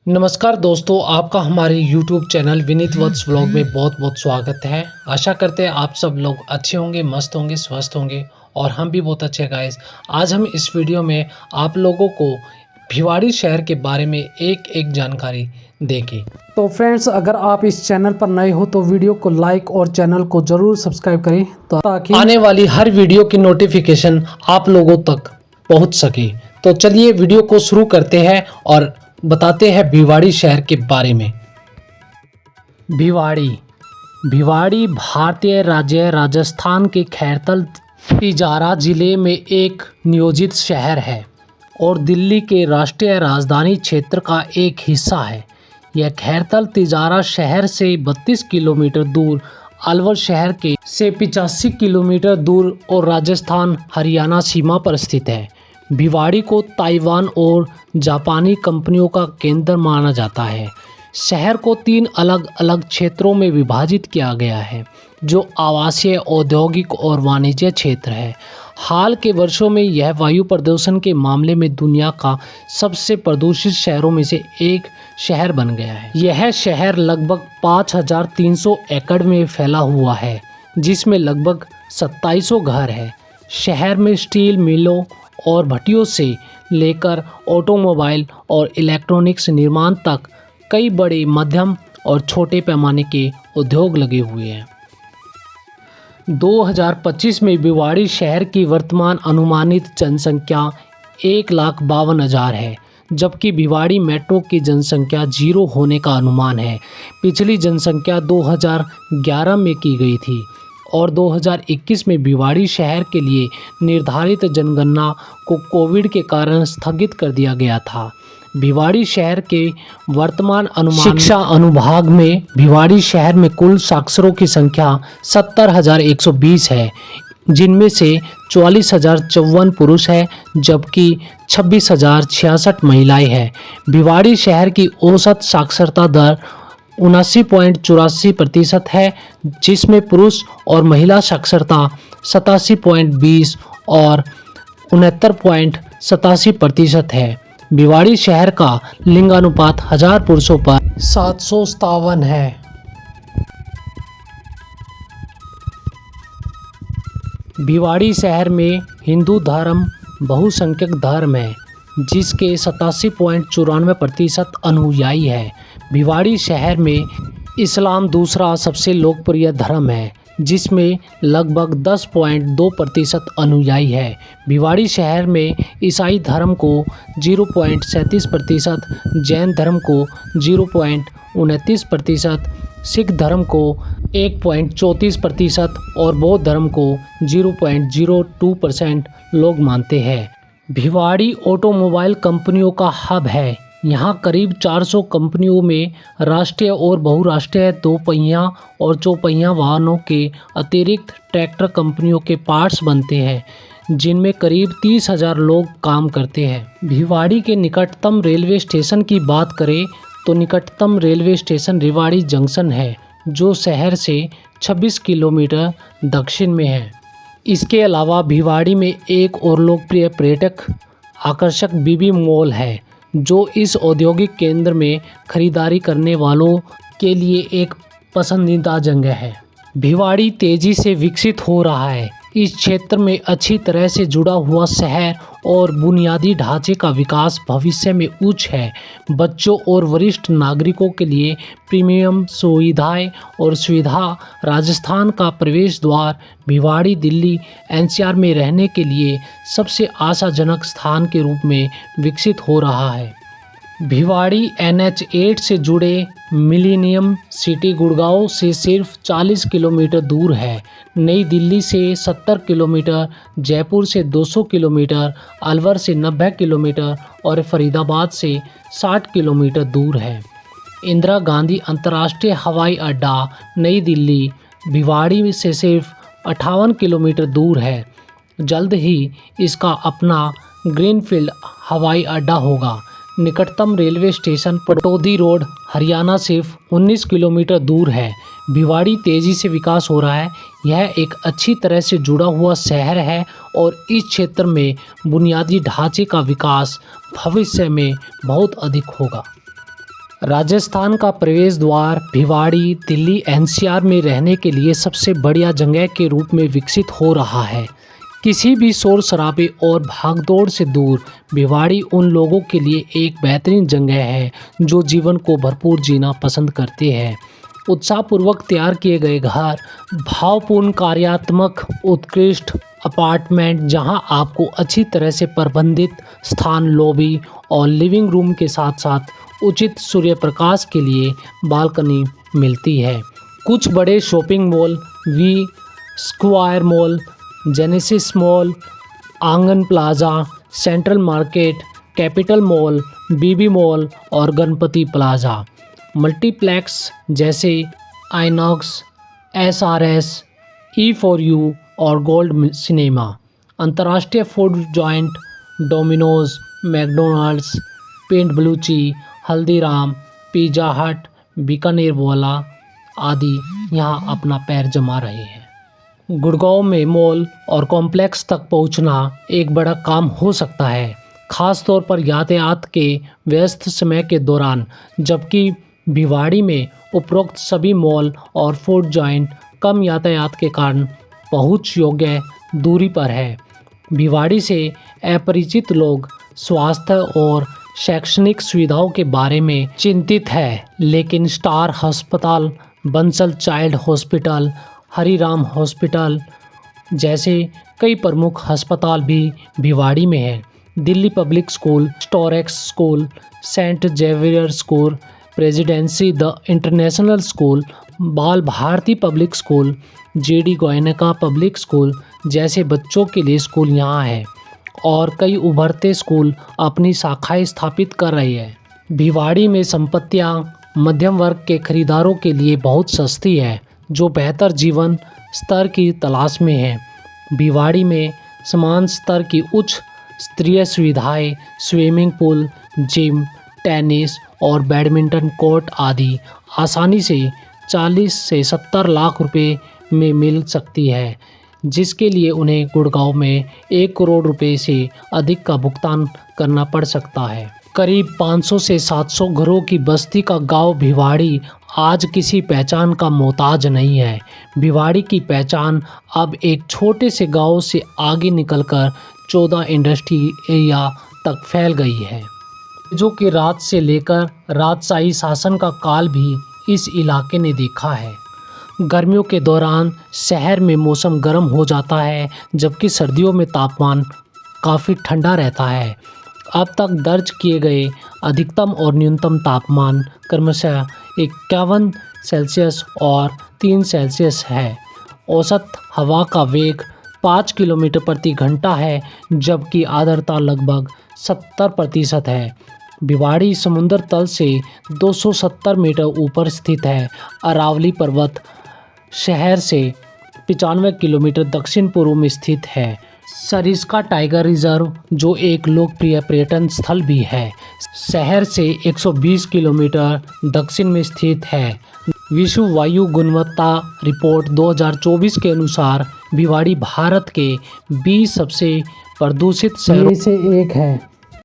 नमस्कार दोस्तों, आपका हमारे YouTube चैनल विनीत वत्स व्लॉग में बहुत बहुत स्वागत है। आशा करते हैं आप सब लोग अच्छे होंगे, मस्त होंगे, स्वस्थ होंगे और हम भी बहुत अच्छे गाइस। आज हम इस वीडियो में आप लोगों को भिवाड़ी शहर के बारे में एक जानकारी देंगे। तो फ्रेंड्स, अगर आप इस चैनल पर नए हो तो वीडियो को लाइक और चैनल को ज़रूर सब्सक्राइब करें ताकि आने वाली हर वीडियो की नोटिफिकेशन आप लोगों तक पहुँच सके। तो चलिए वीडियो को शुरू करते हैं और बताते हैं भिवाड़ी शहर के बारे में। भिवाड़ी भारतीय राज्य राजस्थान के खैरतल तिजारा जिले में एक नियोजित शहर है और दिल्ली के राष्ट्रीय राजधानी क्षेत्र का एक हिस्सा है। यह खैरतल तिजारा शहर से 32 किलोमीटर दूर, अलवर शहर के से 85 किलोमीटर दूर और राजस्थान हरियाणा सीमा पर स्थित है। भिवाड़ी को ताइवान और जापानी कंपनियों का केंद्र माना जाता है। शहर को 3 अलग अलग क्षेत्रों में विभाजित किया गया है, जो आवासीय, औद्योगिक और वाणिज्य क्षेत्र है। हाल के वर्षों में यह वायु प्रदूषण के मामले में दुनिया का सबसे प्रदूषित शहरों में से एक शहर बन गया है। यह शहर लगभग 5300 एकड़ में फैला हुआ है, जिसमें लगभग 2700 घर है। शहर में स्टील मिलों और भट्टियों से लेकर ऑटोमोबाइल और इलेक्ट्रॉनिक्स निर्माण तक कई बड़े, मध्यम और छोटे पैमाने के उद्योग लगे हुए हैं। 2025 में भिवाड़ी शहर की वर्तमान अनुमानित जनसंख्या 1,52,000 है, जबकि भिवाड़ी मेट्रो की जनसंख्या 0 होने का अनुमान है। पिछली जनसंख्या 2011 में की गई थी और 2021 में भिवाड़ी शहर के लिए निर्धारित जनगणना को कोविड के कारण स्थगित कर दिया गया था। भिवाड़ी शहर के वर्तमान अनुमान शिक्षा अनुभाग में भिवाड़ी शहर में कुल साक्षरों की संख्या 70,120 है, जिनमें से 44,054 पुरुष है जबकि 26,066 महिलाएं हैं। भिवाड़ी शहर की औसत साक्षरता दर 79.84% है, जिसमें पुरुष और महिला साक्षरता 87.20 और 69.87% है। भिवाड़ी शहर का लिंगानुपात 1000 पुरुषों पर 757 है। भिवाड़ी शहर में हिंदू धर्म बहुसंख्यक धर्म है, जिसके 87.94% अनुयायी है। भिवाड़ी शहर में इस्लाम दूसरा सबसे लोकप्रिय धर्म है, जिसमें लगभग 10.2% अनुयायी है। भिवाड़ी शहर में ईसाई धर्म को 0.37%, जैन धर्म को 0.29%, सिख धर्म को 1.34% और बौद्ध धर्म को 0.02% लोग मानते हैं। भिवाड़ी ऑटोमोबाइल कंपनियों का हब है। यहाँ करीब 400 कंपनियों में राष्ट्रीय और बहुराष्ट्रीय 2 पहिया और 4 पहिया वाहनों के अतिरिक्त ट्रैक्टर कंपनियों के पार्ट्स बनते हैं, जिनमें करीब 30,000 लोग काम करते हैं। भिवाड़ी के निकटतम रेलवे स्टेशन की बात करें तो निकटतम रेलवे स्टेशन रेवाड़ी जंक्शन है, जो शहर से 26 किलोमीटर दक्षिण में है। इसके अलावा भिवाड़ी में एक और लोकप्रिय पर्यटक आकर्षक बीबी मॉल है, जो इस औद्योगिक केंद्र में खरीदारी करने वालों के लिए एक पसंदीदा जगह है। भिवाड़ी तेजी से विकसित हो रहा है। इस क्षेत्र में अच्छी तरह से जुड़ा हुआ शहर और बुनियादी ढांचे का विकास भविष्य में उच्च है। बच्चों और वरिष्ठ नागरिकों के लिए प्रीमियम सुविधाएं और सुविधा राजस्थान का प्रवेश द्वार भिवाड़ी दिल्ली एनसीआर में रहने के लिए सबसे आशाजनक स्थान के रूप में विकसित हो रहा है। भिवाड़ी NH8 से जुड़े मिलेनियम सिटी गुड़गांव से सिर्फ 40 किलोमीटर दूर है। नई दिल्ली से 70 किलोमीटर, जयपुर से 200 किलोमीटर, अलवर से 90 किलोमीटर और फरीदाबाद से 60 किलोमीटर दूर है। इंदिरा गांधी अंतर्राष्ट्रीय हवाई अड्डा नई दिल्ली भिवाड़ी से सिर्फ 58 किलोमीटर दूर है। जल्द ही इसका अपना ग्रीनफील्ड हवाई अड्डा होगा। निकटतम railway station Pataudi road Haryana सिर्फ 19 किलोमीटर दूर है। भिवाड़ी तेज़ी से विकास हो रहा है। यह एक अच्छी तरह से जुड़ा हुआ शहर है और इस क्षेत्र में बुनियादी ढांचे का विकास भविष्य में बहुत अधिक होगा। राजस्थान का प्रवेश द्वार भिवाड़ी दिल्ली एनसीआर में रहने के लिए सबसे बढ़िया जगह के रूप में विकसित हो रहा है। किसी भी शोर शराबे और भागदौड़ से दूर भिवाड़ी उन लोगों के लिए एक बेहतरीन जगह है जो जीवन को भरपूर जीना पसंद करते हैं। उत्साहपूर्वक तैयार किए गए घर, भावपूर्ण कार्यात्मक उत्कृष्ट अपार्टमेंट जहां आपको अच्छी तरह से प्रबंधित स्थान, लॉबी और लिविंग रूम के साथ साथ उचित सूर्य प्रकाश के लिए बालकनी मिलती है। कुछ बड़े shopping mall V Square Mall, Genesis Mall, Aangan Plaza, Central Market, Capital Mall, BB Mall और गणपति प्लाजा, मल्टीप्लेक्स जैसे आइनॉक्स, एसआरएस, E4U और गोल्ड सिनेमा, अंतर्राष्ट्रीय फूड जॉइंट, डोमिनोज, मैकडोनल्ड्स, पेंट ब्लूची, हल्दीराम, पिज़्ज़ा हट, बीकानेर वाला आदि यहाँ अपना पैर जमा रहे हैं। गुड़गांव में मॉल और कॉम्प्लेक्स तक पहुँचना एक बड़ा काम हो सकता है, खास तौर पर यातायात के व्यस्त समय के दौरान, जबकि भिवाड़ी में उपरोक्त सभी मॉल और फूड जॉइंट कम यातायात के कारण पहुँच योग्य दूरी पर है। भिवाड़ी से अपरिचित लोग स्वास्थ्य और शैक्षणिक सुविधाओं के बारे में चिंतित है, लेकिन स्टार अस्पताल, Bansal Child Hospital, Hariram Hospital जैसे कई प्रमुख अस्पताल भी भिवाड़ी में हैं। Delhi Public School, Storex School, Saint Xavier School, Presidency the International School, Bal Bharti Public School, JD Goenka Public School जैसे बच्चों के लिए स्कूल यहाँ है और कई उभरते स्कूल अपनी शाखाएं स्थापित कर रहे हैं। भिवाड़ी में संपत्तियाँ मध्यम वर्ग के खरीदारों के लिए बहुत सस्ती है जो बेहतर जीवन स्तर की तलाश में है। भिवाड़ी में समान स्तर की उच्च स्तरीय सुविधाएं, स्विमिंग पूल, जिम, टेनिस और बैडमिंटन कोर्ट आदि आसानी से 40 से 70 लाख रुपए में मिल सकती है, जिसके लिए उन्हें गुड़गांव में 1 करोड़ रुपए से अधिक का भुगतान करना पड़ सकता है। करीब 500 से 700 घरों की बस्ती का गांव भिवाड़ी आज किसी पहचान का मोहताज नहीं है। भिवाड़ी की पहचान अब एक छोटे से गांव से आगे निकलकर 14 इंडस्ट्री एरिया तक फैल गई है, जो कि रात से लेकर राजशाही शासन का काल भी इस इलाके ने देखा है। गर्मियों के दौरान शहर में मौसम गर्म हो जाता है, जबकि सर्दियों में तापमान काफ़ी ठंडा रहता है। अब तक दर्ज किए गए अधिकतम और न्यूनतम तापमान क्रमशः 51 सेल्सियस और 3 सेल्सियस है। औसत हवा का वेग 5 किलोमीटर प्रति घंटा है, जबकि आर्द्रता लगभग 70% है। भिवाड़ी समुद्र तल से 270 मीटर ऊपर स्थित है। अरावली पर्वत शहर से 95 किलोमीटर दक्षिण पूर्व में स्थित है। सरिस्का टाइगर रिजर्व, जो एक लोकप्रिय पर्यटन स्थल भी है, शहर से 120 किलोमीटर दक्षिण में स्थित है। विश्व वायु गुणवत्ता रिपोर्ट 2024 के अनुसार भिवाड़ी भारत के 20 सबसे प्रदूषित शहरों में से एक है।